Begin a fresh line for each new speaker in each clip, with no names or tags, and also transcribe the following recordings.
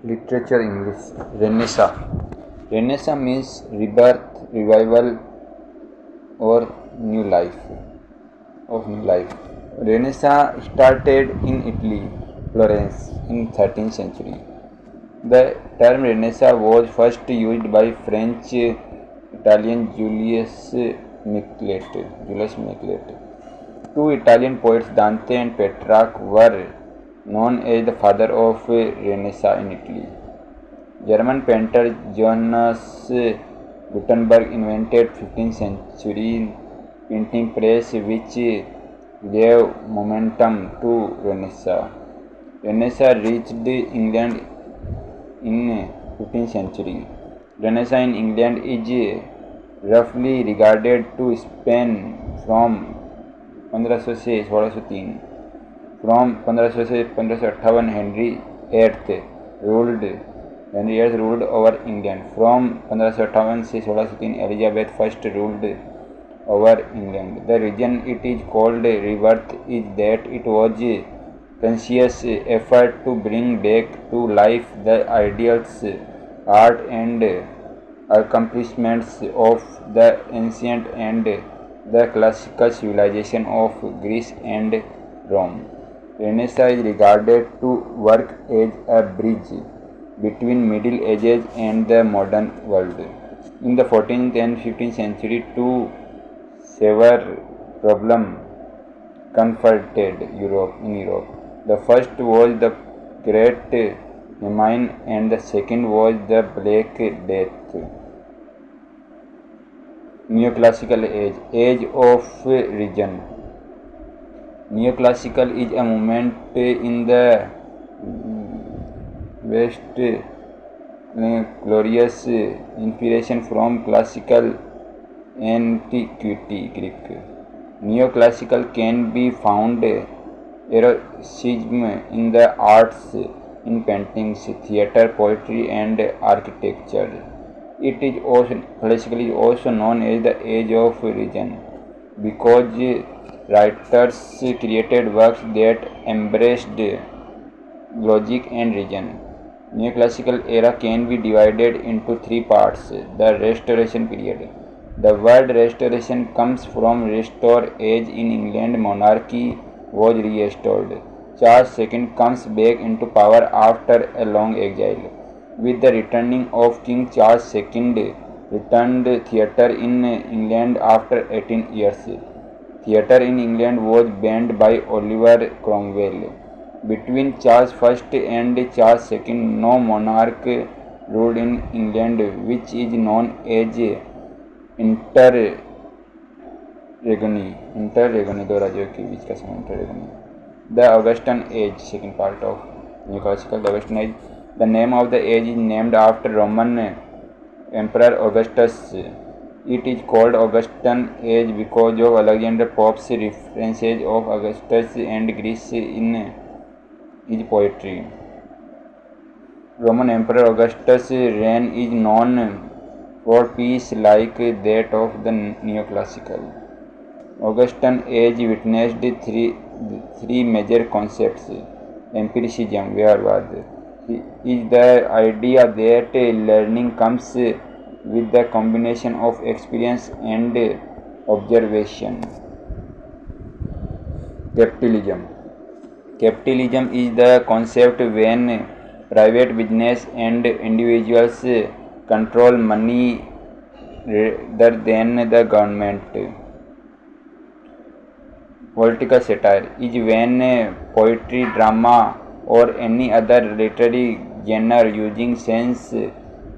Literature English. Renaissance. Renaissance means rebirth, revival, or new life. Renaissance started in Italy, Florence, in 13th century. The term Renaissance was first used by French Italian Julius Michelet. Two Italian poets, Dante and Petrarch, were known as the father of Renaissance in Italy. German painter Johannes Gutenberg invented 15th century printing press, which gave momentum to Renaissance. Renaissance reached England in 15th century. Renaissance in England is roughly regarded to span from 1500 से 1603. From 1500 से 1558 Henry VIII ruled over England. From 1558 से 1603 Elizabeth I ruled over England. The reason it is called rebirth is that it was conscious effort to bring back to life the ideals, art and accomplishments of the ancient and the classical civilization of Greece and Rome. Renaissance is regarded to work as a bridge between Middle Ages and the modern world. In the 14th and 15th century, two severe problems confronted Europe. The first was the Great Famine and the second was the Black Death. Neoclassical Age of Reason. Neoclassical is a movement in the West, glorious inspiration from classical antiquity Greek. Neoclassical can be found eroticism in the arts, in paintings, theatre, poetry, and architecture. It is also classically also known as the Age of Reason because writers created works that embraced logic and reason. Neoclassical era can be divided into three parts. The Restoration period. The word restoration comes from restore, as in England monarchy was restored. Charles II comes back into power after a long exile. With the returning of King Charles II, returned theatre in England after 18 years. Theatre in England was banned by Oliver Cromwell. Between Charles I and Charles II, no monarch ruled in England, which is known as interregnum. दो राज्यों के बीच का समय interregnum. The Augustan Age, second part of Neoclassical. The Augustan Age. The name of the age is named after Roman Emperor Augustus. It is called Augustan Age because of Alexander Pope's references of Augustus and Greece in his poetry. Roman Emperor Augustus' reign is known for peace like that of the Neoclassical. Augustan Age witnessed three major concepts. Empiricism, Vyavahvad, is the idea that learning comes with the combination of experience and observation. Capitalism is the concept when private business and individuals control money rather than the government. Political satire is when poetry, drama, or any other literary genre using sense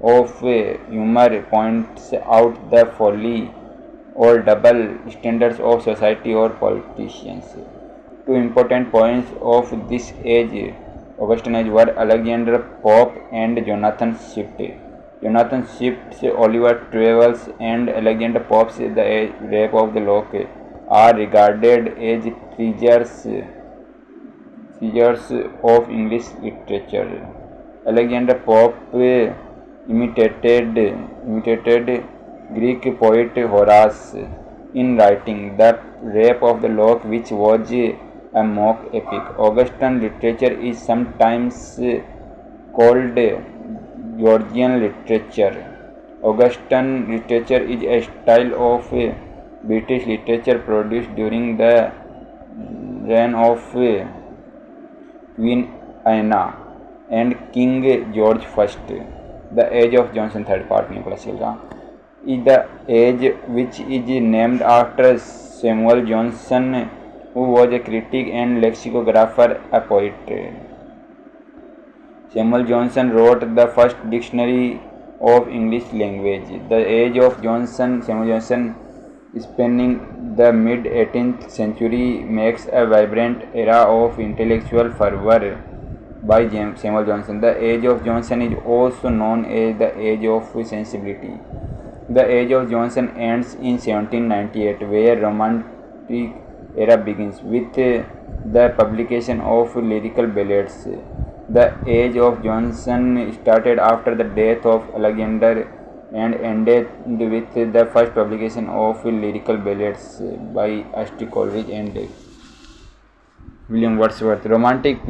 of humor points out the folly or double standards of society or politicians. Two important points of this age, Augustan Age, were Alexander Pope and Jonathan Swift. Jonathan Swift's Oliver Travels and Alexander Pope's The Rape of the Lock are regarded as treasures of English literature. Alexander Pope imitated Greek poet Horace in writing The Rape of the Lock, which was a mock epic. Augustan literature is sometimes called Georgian literature. Augustan literature is a style of British literature produced during the reign of Queen Anna and King George I. The Age of Johnson, third part, neoclassical का, is the age which is named after Samuel Johnson, who was a critic and lexicographer, a poet. Samuel Johnson wrote the first dictionary of English language. The Age of Johnson, Samuel Johnson, spanning the mid-18th century, makes a vibrant era of intellectual fervor by Samuel Johnson. The Age of Johnson is also known as the Age of Sensibility. The Age of Johnson ends in 1798, where Romantic era begins with the publication of lyrical ballads. The Age of Johnson started after the death of Alexander and ended with the first publication of lyrical ballads by Ashley Coleridge and William Wordsworth. Romantic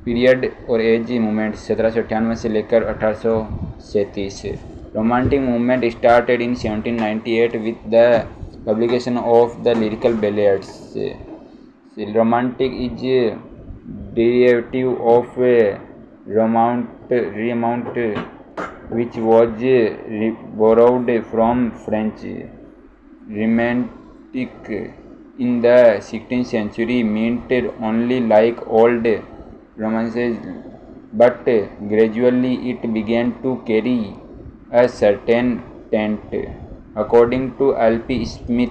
period और as movement 1798 से लेकर 1837. Romantic movement started in 1798 with the publication of the lyrical ballads. Romantic is derivative of Romaunt, which was borrowed from French. Romantic in the 16th century meant only like old romances, but gradually it began to carry a certain taint. According to L.P. Smith,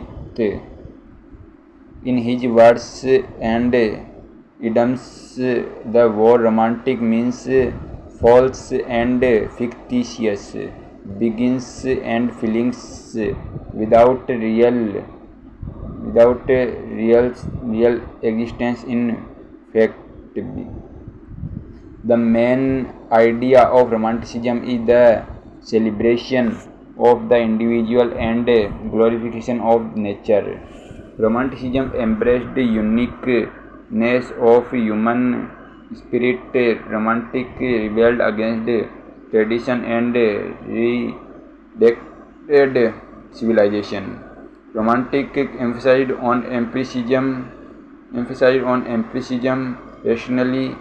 in his words and idioms, the word romantic means false and fictitious, begins and feelings without real existence in fact. The main idea of Romanticism is the celebration of the individual and glorification of nature. Romanticism embraced the uniqueness of human spirit. Romantic rebelled against tradition and rejected civilization. Romantic emphasized on empiricism, rationality,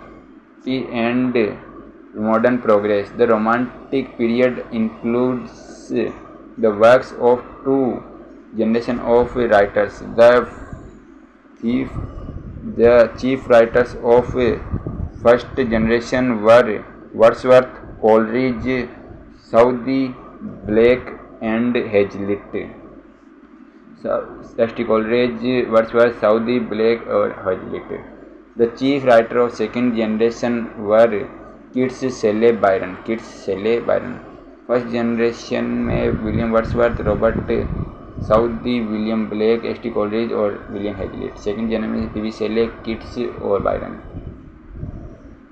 and modern progress. The Romantic period includes the works of two generations of writers. The chief writers of first generation were Wordsworth, Coleridge, Southey, Blake, and Hazlitt. Coleridge, Wordsworth, Southey, Blake, और Hazlitt. The chief writer of second generation were Keats, Shelley, Byron. First generation में William Wordsworth, Robert Southey, William Blake, S T. Coleridge और William Hazlitt. Second generation में P B. Shelley, Keats और Byron.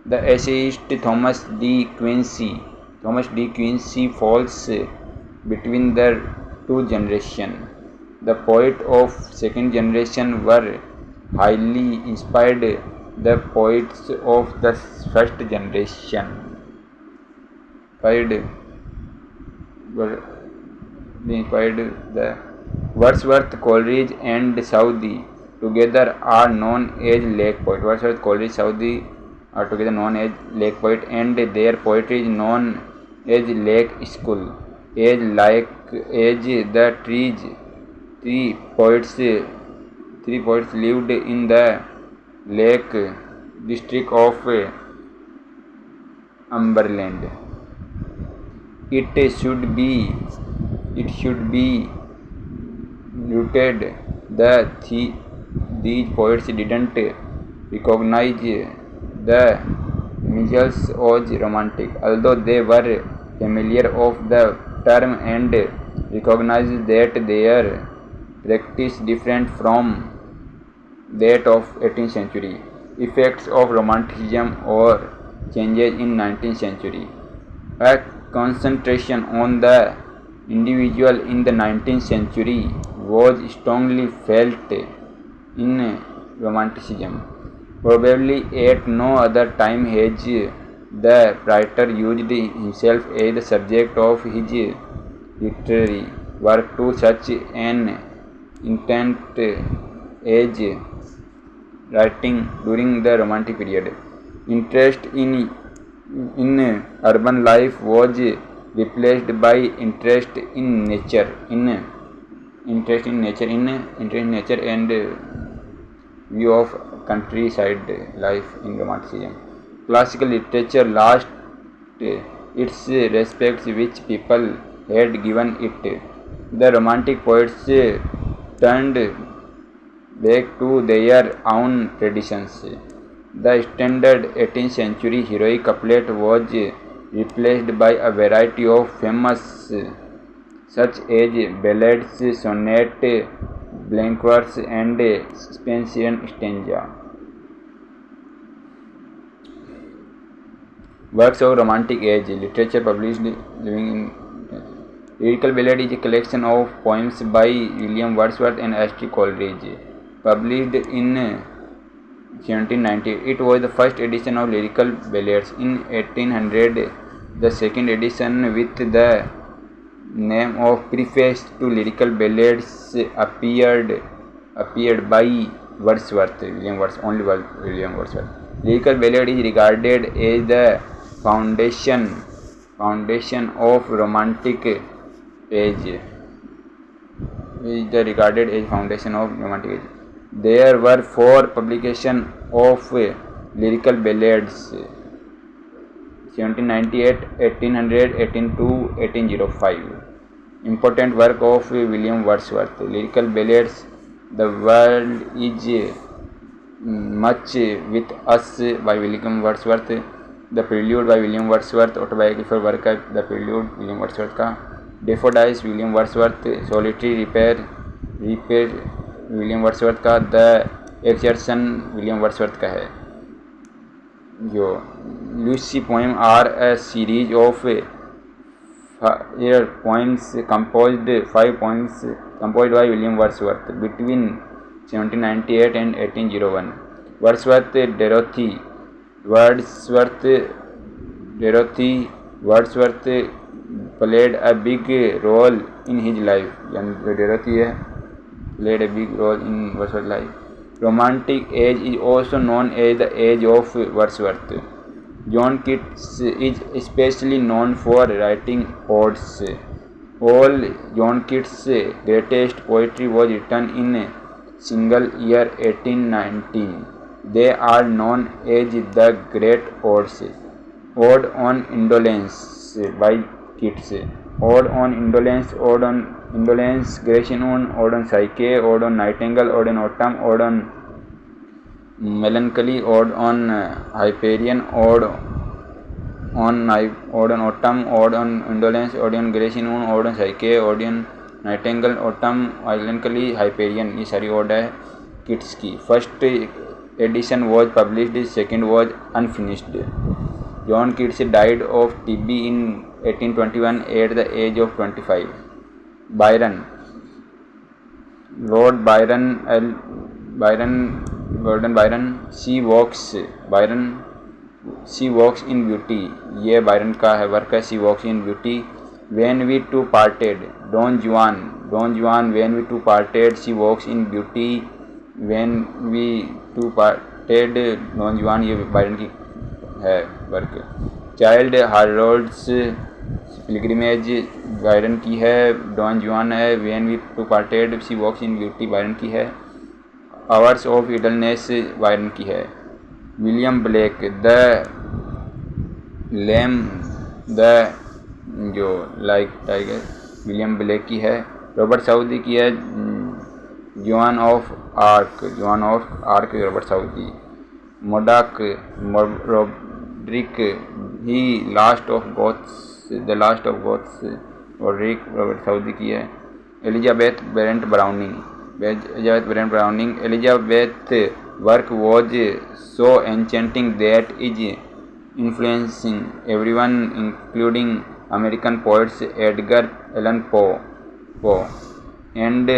The essayist Thomas De Quincey falls between the two generations. The poets of second generation were highly inspired the poets of the first generation. The Wordsworth, Coleridge, and Southey together are known as Lake poets. Wordsworth, Coleridge, Southey are together known as Lake poets, and their poetry is known as Lake School. As the three poets lived in the Lake district of Cumberland. It should be noted that these poets didn't recognize the themselves as romantic, although they were familiar of the term and recognized that their practice different from that of 18th century. Effects of Romanticism or changes in 19th century. A concentration on the individual in the 19th century was strongly felt in Romanticism. Probably at no other time has The writer used himself as the subject of his literary work to such an intent as writing during the Romantic period. Interest in urban life was replaced by interest in nature, and view of countryside life in Romanticism. Classical literature lost its respects which people had given it. The Romantic poets turned back to their own traditions. The standard 18th century heroic couplet was replaced by a variety of famous such as ballads, sonnet, blank verse, and Spensian stanza. Works of Romantic Age literature published living in Lyrical Ballad is a collection of poems by William Wordsworth and Ashley Coleridge, published in 1790. It was the first edition of Lyrical Ballads. In 1800, the second edition with the name of Preface to Lyrical Ballads appeared by Wordsworth, William Wordsworth. Lyrical Ballad is regarded as the foundation of Romantic Age. There were 4 publications of lyrical ballads: 1798, 1800, 1802, 1805. Important work of William Wordsworth. Lyrical ballads. The World is Much with Us by William Wordsworth. The Prelude by William Wordsworth. Autobiographical work है the Prelude William Wordsworth का. Daffodils William Wordsworth. Solitary reaper William Wordsworth का. The excursion William Wordsworth का है. जो Lucy poem are a series of poems composed by William Wordsworth between 1798 and 1801. Wordsworth played a big role in his life. Played a big role in Wordsworth's life. Romantic age is also known as the age of Wordsworth. John Keats is especially known for writing odes. All John Keats' greatest poetry was written in a single year, 1819. They are known as the Great Odes. Ode on Indolence by Keats. Ode on Indolence, Grecian, Ode on Psyche, Ode on Nightingale, Ode on Autumn, Ode on Melancholy, Ode on Hyperion, Ode on Autumn, Ode on Indolence, Ode on Grecian, Ode on Psyche, Ode on Nightingale, Autumn, Melancholy, Hyperion. ये सारी odd है kits की. First edition was published, second was unfinished. John Keats died of TB in 1821 at the age of 25. Byron. Lord Byron. She walks in beauty. ये Byron का है work है. She walks in beauty. When we two parted. Don Juan. When we two parted. She walks in beauty. When we two parted. Don Juan ये Byron की है work. Child Harold's Pilgrimage Byron की है. Don Juan है. When we two parted. She walks in beauty Byron की है. Hours of Idleness Byron की है. विलियम ब्लेक जो लाइक टाइगर विलियम ब्लेक की है. रॉबर्ट साउदी की है. John of Arc Robert Southey. Madoc Roderick ही the last of Goths Roderick Robert Southey की है. Elizabeth Barrett Browning. Elizabeth work was so enchanting that it influencing everyone, including American poets Edgar Allan Poe and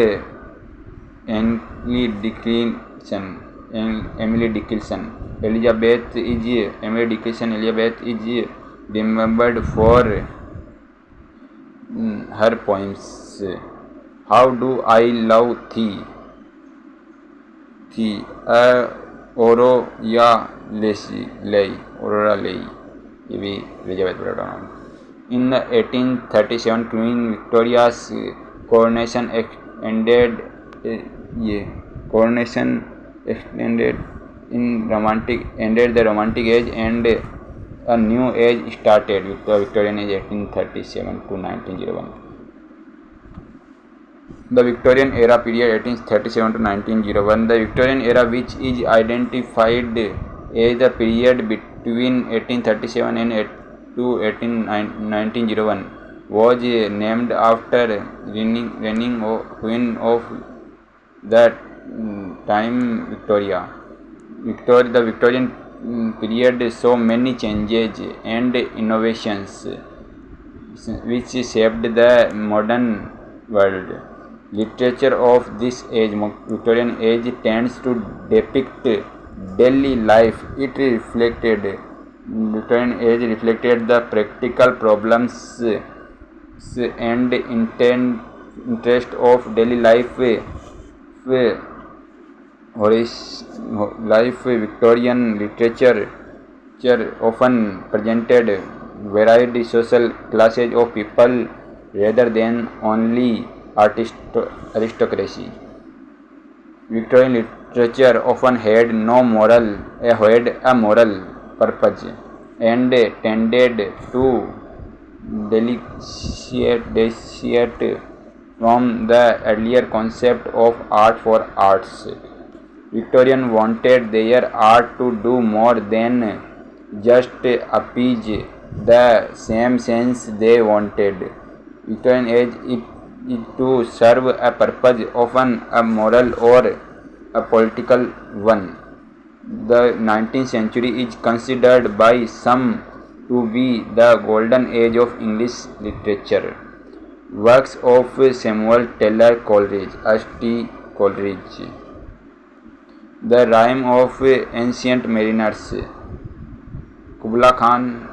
Emily Dickinson. Emily Dickinson. Emily Dickinson Elizabeth is remembered for her poems How Do I Love Thee, Aurora Leigh, ये भी Elizabeth ब्रैडो नाम. In 1837, Queen Victoria's coronation ended ended the Romantic Age and a new age started. The Victorian Age 1837 to 1901. The Victorian Era period 1837 to 1901. The Victorian Era, which is identified as the period between 1837 and 1901, was named after reigning queen of that time, Victoria. The Victorian period saw many changes and innovations which shaped the modern world. Literature of this age, Victorian age, tends to depict daily life. Victorian age reflected the practical problems and interest of daily life. Victorian literature often presented varied social classes of people rather than only aristocracy. Victorian literature often had a moral purpose and tended to dissociate from the earlier concept of art for arts. Victorians wanted their art to do more than just appease the same sense they wanted. Victorian age is to serve a purpose, often a moral or a political one. The 19th century is considered by some to be the golden age of English literature. Works of Samuel Taylor Coleridge, H.T. Coleridge. The Rime of Ancient Mariners, Kubla Khan,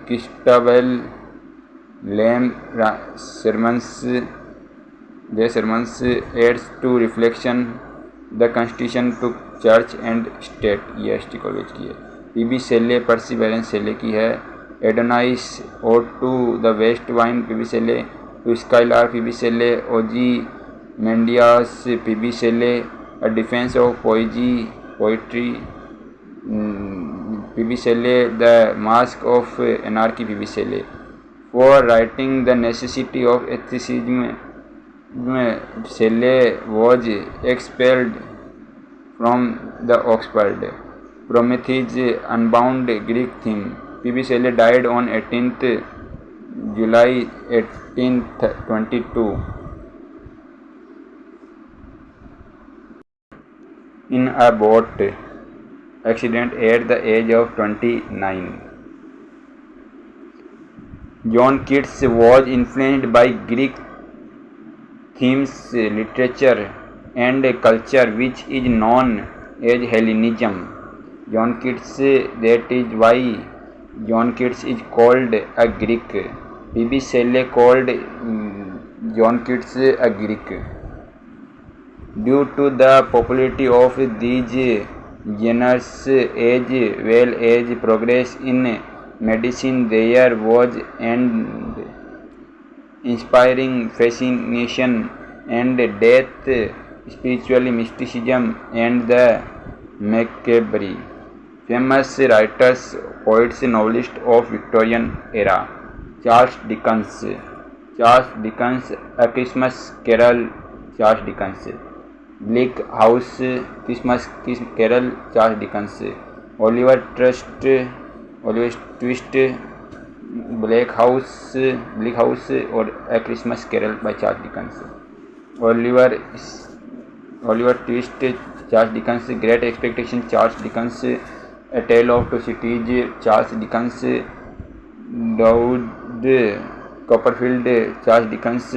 Christabel Lamb sermons aids to reflection, the Constitution to Church and State, ये H.T. College की है. PB. शेले, पर्सी balance शेले की है. Adonais और to the west wind, P B. Shelley. To skylark, P B. Shelley. Ozymandias, P B. Shelley. A Defense of Poetry, P.B. Shelley. The Mask of Anarchy, P.B. Shelley. For writing The Necessity of Atheism, Shelley was expelled from the Oxford. Prometheus, Unbound, Greek theme. P.B. Shelley died on 18th July 1822. In a boat accident at the age of 29. John Keats was influenced by Greek themes, literature and culture, which is known as Hellenism. John Keats, that is why John Keats is called a Greek. P.B. Shelley called John Keats a Greek. Due to the popularity of these genres as well as progress in medicine, there was an inspiring fascination and death, spiritual mysticism and the macabre. Famous writers, poets, novelists of Victorian era. Charles Dickens, A Christmas Carol, Charles Dickens. Bleak House, Christmas Carol, Charles Dickens. Oliver Twist, Bleak House or A Christmas Carol by Charles Dickens. Oliver Twist, Charles Dickens. Great Expectation, Charles Dickens. A Tale of Two Cities, Charles Dickens. David Copperfield, Charles Dickens.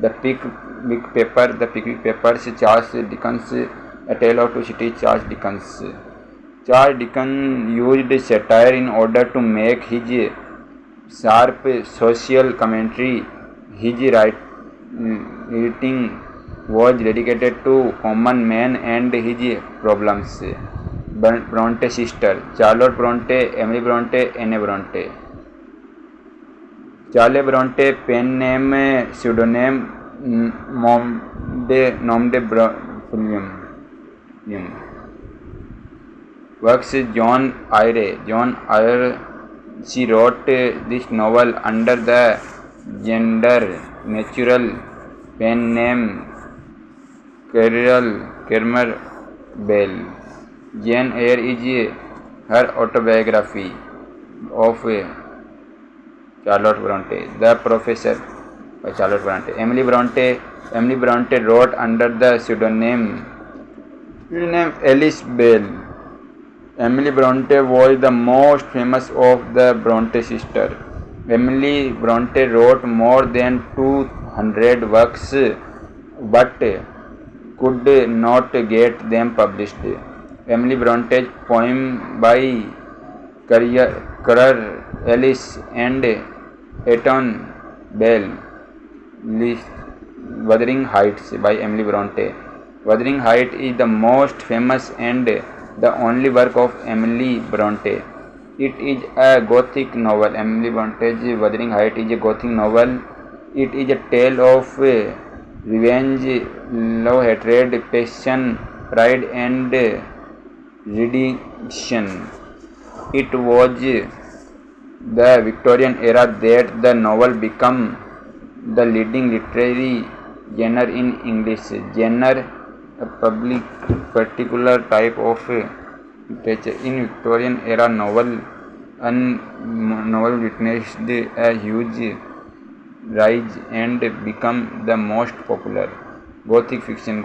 The Pickwick Papers, Charles Dickens. A Tale of Two Cities, Charles Dickens. Charles Dickens used satire in order to make his sharp social commentary. His writing was dedicated to common man and his problems. Bronte sister, Charlotte Bronte, Emily Bronte, Anne Bronte. Charles Bronte, pen name, pseudonym, nom de William. Works John Eyre. John Eyre. She wrote this novel under the gender natural pen name Kermer Bell. Jane Eyre is her autobiography of Charlotte Bronte. The Professor by Charlotte Bronte. Emily Bronte wrote under the pseudonym Alice Bell. Emily Bronte was the most famous of the Bronte sisters. Emily Bronte wrote more than 200 works but could not get them published. Emily Bronte's poem by Currer Ellis and Eton Bell, Wuthering Heights by Emily Bronte. Wuthering Heights is the most famous and the only work of Emily Bronte. It is a Gothic novel. Emily Bronte's Wuthering Heights is a Gothic novel. It is a tale of revenge, love, hatred, passion, pride, and redemption. It was the Victorian era that the novel became the leading literary genre in English. Genre, a particular type of literature. In Victorian era novel witnessed a huge rise and become the most popular. Gothic fiction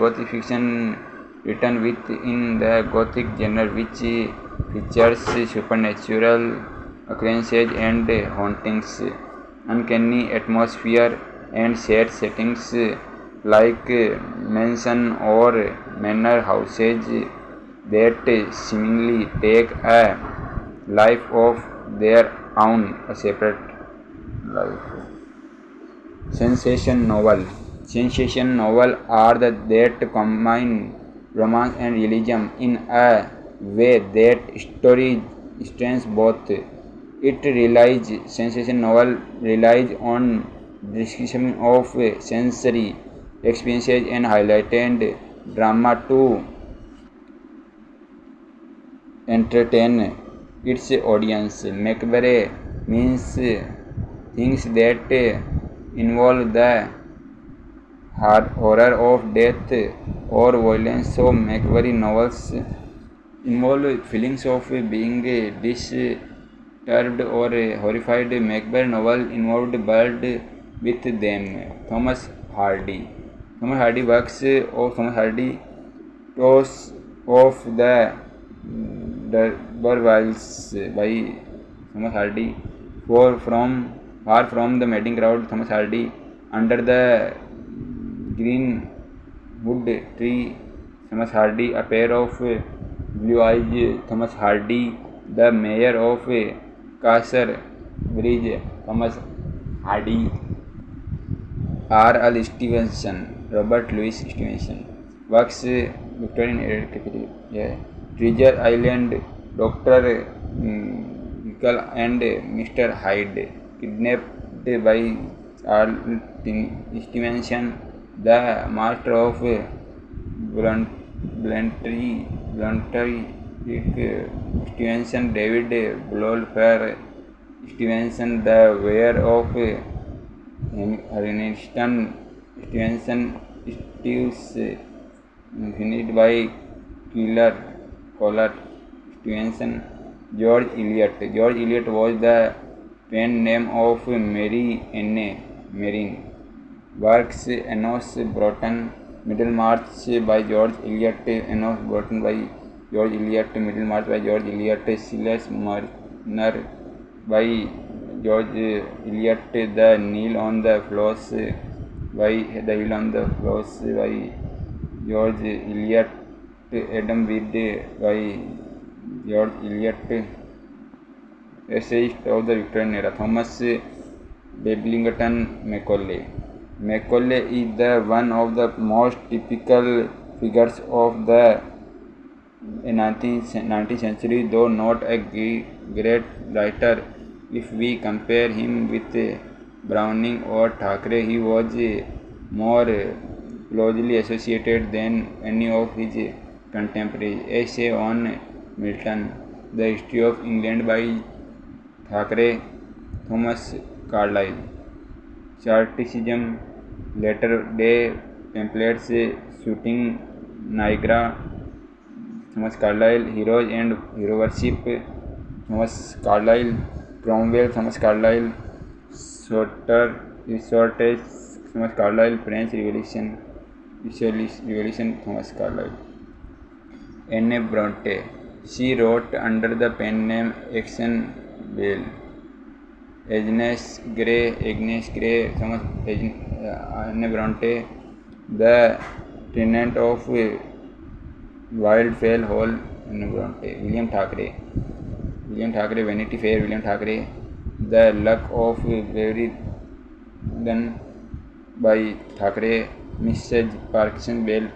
written within the Gothic genre, which features supernatural occurrences and hauntings, uncanny atmosphere, and set settings like mansion or manor houses that seemingly take a life of their own, a separate life. Sensation novel are that combine romance and realism in a way that story strains both. Sensation novel relies on description of sensory experiences and highlighted drama to entertain its audience. Macabre means things that involve the horror of death or violence. So Macabre novels involve feelings of being disturbed or horrified. Macabre novel involved blood with them. Thomas Hardy works of Thomas Hardy Toss of the D'Urbervilles by Thomas Hardy. Far from the madding crowd, Thomas Hardy. Under the greenwood tree, Thomas Hardy. A pair of blue eyes, Thomas Hardy. The mayor of Casterbridge, Thomas Hardy. R.L. Stevenson, Robert Louis Stevenson. Works Victorian era. Treasure Island, Dr. Jekyll and Mr. Hyde. Kidnapped by Charles Stevenson, the master of Bluntry Stevenson. David Blofeld Stevenson, the wearer of Erneston Stevenson. Steve's finished by Collard Stevenson. George Eliot was the pen name of Mary Anne Marine. Works Enos Broughton, Middlemarch by George Eliot. Enos Broughton by George Eliot. Middlemarch by George Eliot. Silas Marner by George Eliot. The Hill on the Floss by George Eliot. Adam Reed by George Eliot, essayist of the Victorian era. Thomas Babington Macaulay. Macaulay is the one of the most typical figures of the 19th century, though not a great writer. If we compare him with Browning or Thackeray, he was more closely associated than any of his contemporaries. Essay on Milton, The History of England by Thackeray, Thomas Carlyle. Chartism, Latter Day Templates, Shooting Niagara, Thomas Carlyle. Heroes and Hero Worship, Thomas Carlyle. Cromwell, Thomas Carlyle. Sortes, Thomas Carlyle. French Revolution, Thomas Carlyle. Anne Bronte. She wrote under the pen name Action Bell. Agnes Grey, Thomas Anne Bronte, the tenant of Wildfell Hall, Anne Bronte. William Thackeray, Vanity Fair, William Thackeray. The Luck of Beverly done by Thackeray. Mrs. Perkins Bell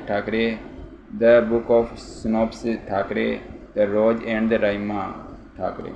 Thackeray. The Book of Snobs Thackeray. The Rose and the Rima Thackeray.